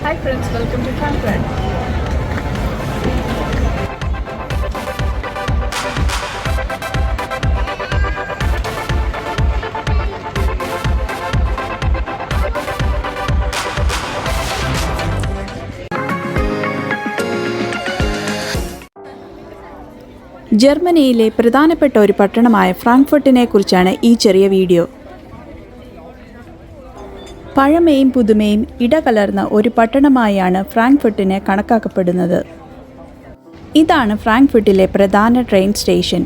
Hi friends, welcome to Frankfurt. ജർമ്മനിയിലെ പ്രധാനപ്പെട്ട ഒരു പട്ടണമായ ഫ്രാങ്ക്ഫർട്ടിനെ കുറിച്ചാണ് ഈ ചെറിയ വീഡിയോ. പഴമയും പുതുമയും ഇടകലർന്ന ഒരു പട്ടണമായാണ് ഫ്രാങ്ക്ഫർട്ടിനെ കണക്കാക്കപ്പെടുന്നത്. ഇതാണ് ഫ്രാങ്ക്ഫർട്ടിലെ പ്രധാന ട്രെയിൻ സ്റ്റേഷൻ.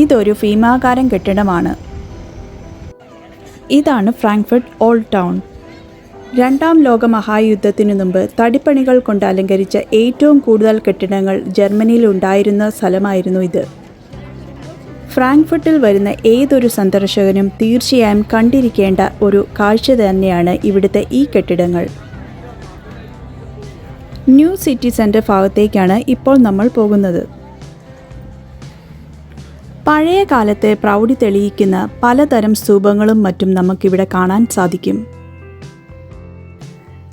ഇതൊരു ഭീമാകാരം കെട്ടിടമാണ്. ഇതാണ് ഫ്രാങ്ക്ഫർട്ട് ഓൾഡ് ടൗൺ. രണ്ടാം ലോക മഹായുദ്ധത്തിനു മുമ്പ് തടിപ്പണികൾ കൊണ്ട് അലങ്കരിച്ച ഏറ്റവും കൂടുതൽ കെട്ടിടങ്ങൾ ജർമ്മനിയിൽ ഉണ്ടായിരുന്ന സ്ഥലമായിരുന്നു ഇത്. ഫ്രാങ്ക്ഫർട്ടിൽ വരുന്ന ഏതൊരു സന്ദർശകനും തീർച്ചയായും കണ്ടിരിക്കേണ്ട ഒരു കാഴ്ച തന്നെയാണ് ഇവിടുത്തെ ഈ കെട്ടിടങ്ങൾ. ന്യൂ സിറ്റി സെൻറ്റർ ഭാഗത്തേക്കാണ് ഇപ്പോൾ നമ്മൾ പോകുന്നത്. പഴയ കാലത്തെ പ്രൗഢി തെളിയിക്കുന്ന പലതരം സ്തൂപങ്ങളും മറ്റും നമുക്കിവിടെ കാണാൻ സാധിക്കും.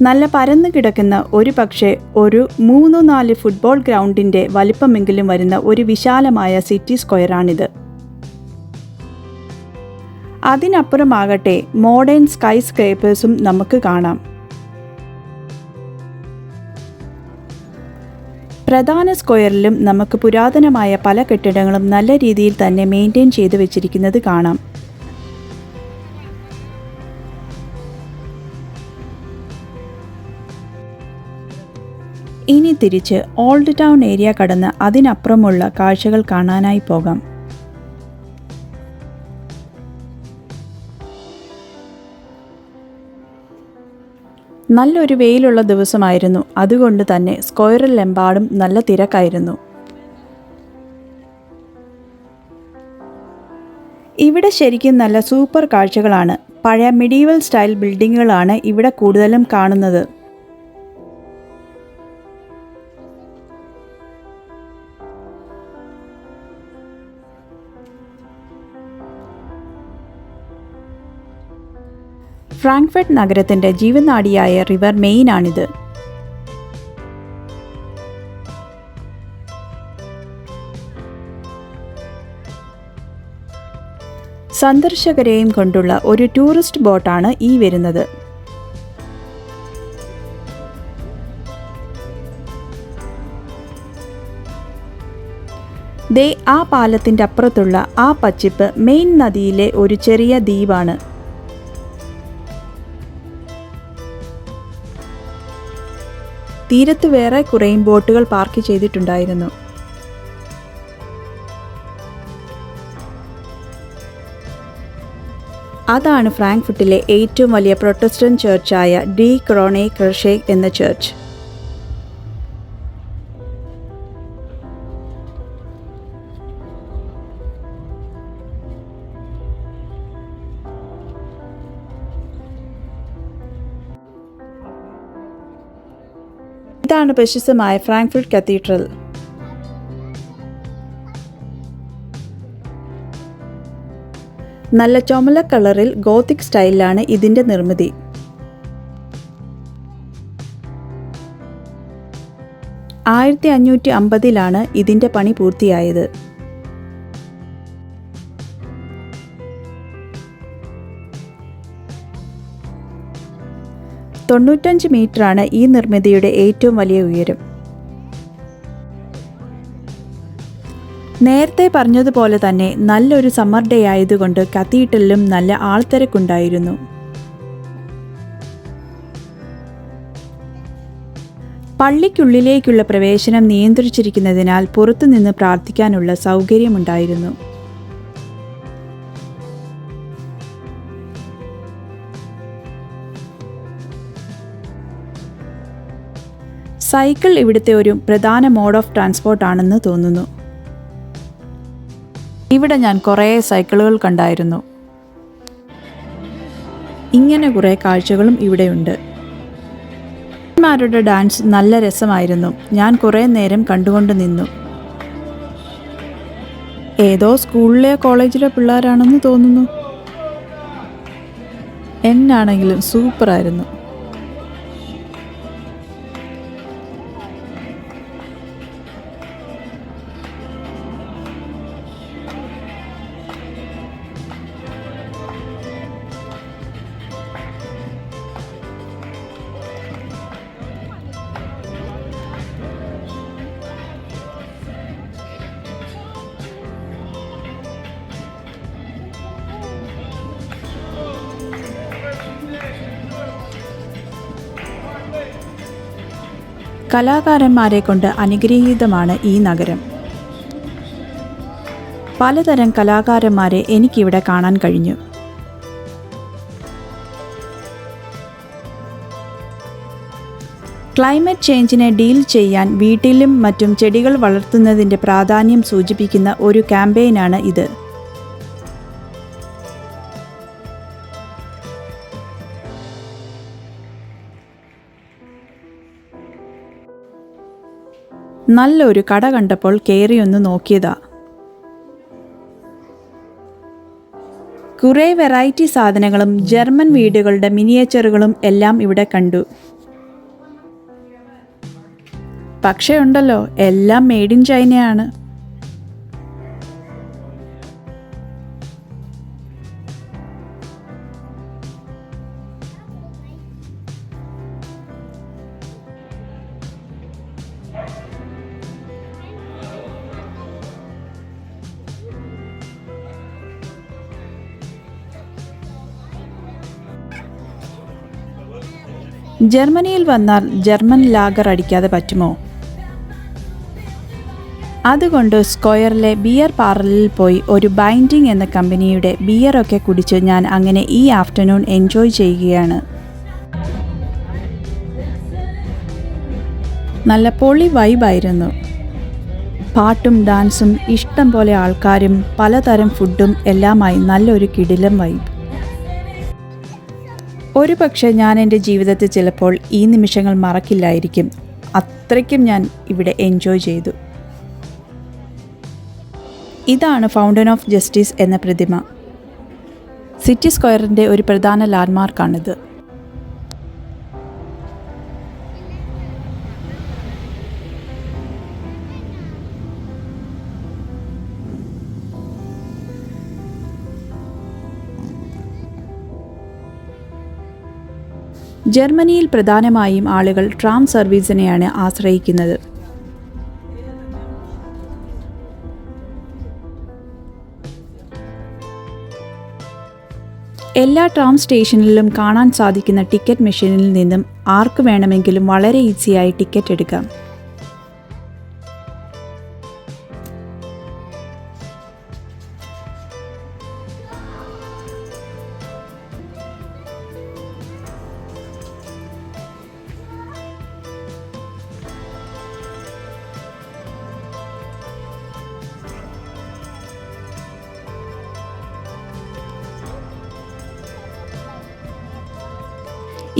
നല്ല പരന്നു കിടക്കുന്ന ഒരു 3-4 ഫുട്ബോൾ ഗ്രൗണ്ടിൻ്റെ വലിപ്പമെങ്കിലും വരുന്ന ഒരു വിശാലമായ സിറ്റി സ്ക്വയറാണിത്. അതിനപ്പുറമാകട്ടെ മോഡേൺ സ്കൈ സ്ക്രേപ്പേഴ്സും നമുക്ക് കാണാം. പ്രധാന സ്ക്വയറിലും നമുക്ക് പുരാതനമായ പല കെട്ടിടങ്ങളും നല്ല രീതിയിൽ തന്നെ മെയിൻറ്റെയിൻ ചെയ്തു വെച്ചിരിക്കുന്നത് കാണാം. ഇനി തിരിച്ച് ഓൾഡ് ടൗൺ ഏരിയ കടന്ന് അതിനപ്പുറമുള്ള കാഴ്ചകൾ കാണാനായി പോകാം. നല്ലൊരു വെയിലുള്ള ദിവസമായിരുന്നു. അതുകൊണ്ട് തന്നെ സ്ക്വയറിലെമ്പാടും നല്ല തിരക്കായിരുന്നു. ഇവിടെ ശരിക്കും നല്ല സൂപ്പർ കാഴ്ചകളാണ്. പഴയ മിഡീവൽ സ്റ്റൈൽ ബിൽഡിങ്ങുകളാണ് ഇവിടെ കൂടുതലും കാണുന്നത്. ഫ്രാങ്ക്ഫർട്ട് നഗരത്തിൻ്റെ ജീവനാഡിയായ റിവർ മെയിനാണിത്. സന്ദർശകരെയും കൊണ്ടുള്ള ഒരു ടൂറിസ്റ്റ് ബോട്ടാണ് ഈ വരുന്നത്. ദേ ആ പാലത്തിൻ്റെ അപ്പുറത്തുള്ള ആ പച്ചിപ്പ് മെയിൻ നദിയിലെ ഒരു ചെറിയ ദ്വീപാണ്. തീരത്ത് വേറെ കുറേ ബോട്ടുകൾ പാർക്ക് ചെയ്തിട്ടുണ്ടായിരുന്നു. അതാണ് ഫ്രാങ്ക്ഫർട്ടിലെ ഏറ്റവും വലിയ പ്രൊട്ടസ്റ്റന്റ് ചർച്ചായ ഡി ക്രോണേ ക്രഷേ എന്ന ചർച്ച്. ഇതാണ് പ്രശസ്തമായ ഫ്രാങ്ക്ഫർട്ട് കത്തീഡ്രൽ. നല്ല ചുമല കളറിൽ ഗോത്തിക് സ്റ്റൈലിലാണ് ഇതിൻ്റെ നിർമ്മിതി. ആയിരത്തി 1550 ഇതിൻ്റെ പണി പൂർത്തിയായത്. തൊണ്ണൂറ്റഞ്ച് മീറ്ററാണ് ഈ നിർമ്മിതിയുടെ ഏറ്റവും വലിയ ഉയരം. നേരത്തെ പറഞ്ഞതുപോലെ തന്നെ നല്ലൊരു സമ്മർ ഡേ ആയതുകൊണ്ട് കത്തീഡ്രലിലും നല്ല ആൾത്തിരക്കുണ്ടായിരുന്നു. പള്ളിക്കുള്ളിലേക്കുള്ള പ്രവേശനം നിയന്ത്രിച്ചിരിക്കുന്നതിനാൽ പുറത്തുനിന്ന് പ്രാർത്ഥിക്കാനുള്ള സൗകര്യമുണ്ടായിരുന്നു. സൈക്കിൾ ഇവിടുത്തെ ഒരു പ്രധാന മോഡ് ഓഫ് ട്രാൻസ്പോർട്ട് ആണെന്ന് തോന്നുന്നു. ഇവിടെ ഞാൻ കുറേ സൈക്കിളുകൾ കണ്ടായിരുന്നു. ഇങ്ങനെ കുറേ കാഴ്ചകളും ഇവിടെയുണ്ട്. മാരുടെ ഡാൻസ് നല്ല രസമായിരുന്നു. ഞാൻ കുറേ നേരം കണ്ടുകൊണ്ട് നിന്നു. ഏതോ സ്കൂളിലെ കോളേജിലെ പിള്ളേരാണെന്ന് തോന്നുന്നു. എന്നാണെങ്കിലും സൂപ്പറായിരുന്നു. കലാകാരന്മാരെ കൊണ്ട് അനുഗ്രഹീതമാണ് ഈ നഗരം. പലതരം കലാകാരന്മാരെ എനിക്കിവിടെ കാണാൻ കഴിഞ്ഞു. ക്ലൈമറ്റ് ചേഞ്ചിനെ ഡീൽ ചെയ്യാൻ വീട്ടിലും മറ്റും ചെടികൾ വളർത്തുന്നതിൻ്റെ പ്രാധാന്യം സൂചിപ്പിക്കുന്ന ഒരു ക്യാമ്പയിനാണ് ഇത്. നല്ലൊരു കട കണ്ടപ്പോൾ കയറിയൊന്ന് നോക്കിയതാ. കുറേ വെറൈറ്റി സാധനങ്ങളും ജർമ്മൻ വീടുകളുടെ മിനിയേച്ചറുകളും എല്ലാം ഇവിടെ കണ്ടു. പക്ഷേ ഉണ്ടല്ലോ, എല്ലാം മെയ്ഡ് ഇൻ ചൈനയാണ്. ജർമ്മനിയിൽ വന്നാൽ ജർമ്മൻ ലാഗർ അടിക്കാതെ പറ്റുമോ? അതുകൊണ്ട് സ്ക്വയറിലെ ബിയർ പാർലറിൽ പോയി ഒരു ബൈൻഡിങ് എന്ന കമ്പനിയുടെ ബിയറൊക്കെ കുടിച്ച് ഞാൻ അങ്ങനെ ഈ ആഫ്റ്റർനൂൺ എൻജോയ് ചെയ്യുകയാണ്. നല്ല പൊളി വൈബായിരുന്നു. പാട്ടും ഡാൻസും ഇഷ്ടം പോലെ ആൾക്കാരും പലതരം ഫുഡും എല്ലാമായി നല്ലൊരു കിടിലം വൈബ്. ഒരു പക്ഷേ ഞാൻ എൻ്റെ ജീവിതത്തിൽ ചിലപ്പോൾ ഈ നിമിഷങ്ങൾ മറക്കില്ലായിരിക്കും. അത്രയ്ക്കും ഞാൻ ഇവിടെ എൻജോയ് ചെയ്തു. ഇതാണ് ഫൗണ്ടൻ ഓഫ് ജസ്റ്റിസ് എന്ന പ്രതിമ. സിറ്റി സ്ക്വയറിൻ്റെ ഒരു പ്രധാന ലാൻഡ്മാർക്കാണിത്. ജർമ്മനിയിൽ പ്രധാനമായും ആളുകൾ ട്രാം സർവീസിനെയാണ് ആശ്രയിക്കുന്നത്. എല്ലാ ട്രാം സ്റ്റേഷനിലും കാണാൻ സാധിക്കുന്ന ടിക്കറ്റ് മെഷീനിൽ നിന്നും ആർക്ക് വേണമെങ്കിലും വളരെ ഈസിയായി ടിക്കറ്റ് എടുക്കാം.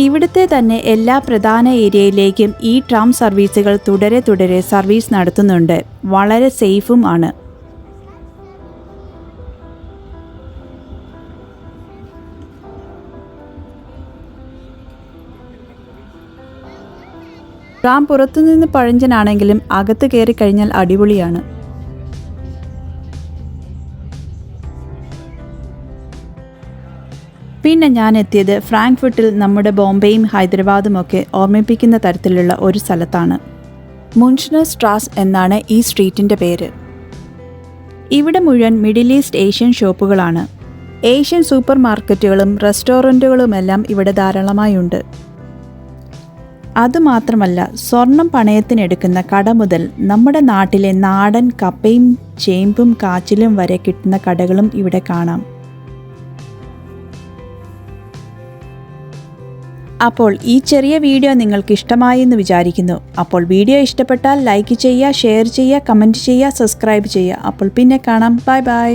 ഇവിടുത്തെ തന്നെ എല്ലാ പ്രധാന ഏരിയയിലേക്കും ഈ ട്രാം സർവീസുകൾ തുടരെ സർവീസ് നടത്തുന്നുണ്ട്. വളരെ സേഫും ആണ്. ട്രാം പുറത്തുനിന്ന് പഴഞ്ചനാണെങ്കിലും അകത്ത് കയറി കഴിഞ്ഞാൽ അടിപൊളിയാണ്. പിന്നെ ഞാൻ എത്തിയത് ഫ്രാങ്ക്ഫർട്ടിൽ നമ്മുടെ ബോംബെയും ഹൈദരാബാദുമൊക്കെ ഓർമ്മിപ്പിക്കുന്ന തരത്തിലുള്ള ഒരു സ്ഥലത്താണ്. മുൻഷനർ സ്ട്രാസ് എന്നാണ് ഈ സ്ട്രീറ്റിൻ്റെ പേര്. ഇവിടെ മുഴുവൻ മിഡിൽ ഈസ്റ്റ് ഏഷ്യൻ ഷോപ്പുകളാണ്. ഏഷ്യൻ സൂപ്പർ മാർക്കറ്റുകളും റെസ്റ്റോറൻറ്റുകളുമെല്ലാം ഇവിടെ ധാരാളമായുണ്ട്. അതുമാത്രമല്ല, സ്വർണം പണയത്തിനെടുക്കുന്ന കട മുതൽ നമ്മുടെ നാട്ടിലെ നാടൻ കപ്പയും ചേമ്പും കാച്ചിലും വരെ കിട്ടുന്ന കടകളും ഇവിടെ കാണാം. അപ്പോൾ ഈ ചെറിയ വീഡിയോ നിങ്ങൾക്ക് ഇഷ്ടമായി എന്ന് വിചാരിക്കുന്നു. അപ്പോൾ വീഡിയോ ഇഷ്ടപ്പെട്ടാൽ ലൈക്ക് ചെയ്യുക, ഷെയർ ചെയ്യുക, കമൻറ്റ് ചെയ്യുക, സബ്സ്ക്രൈബ് ചെയ്യുക. അപ്പോൾ പിന്നെ കാണാം. Bye bye.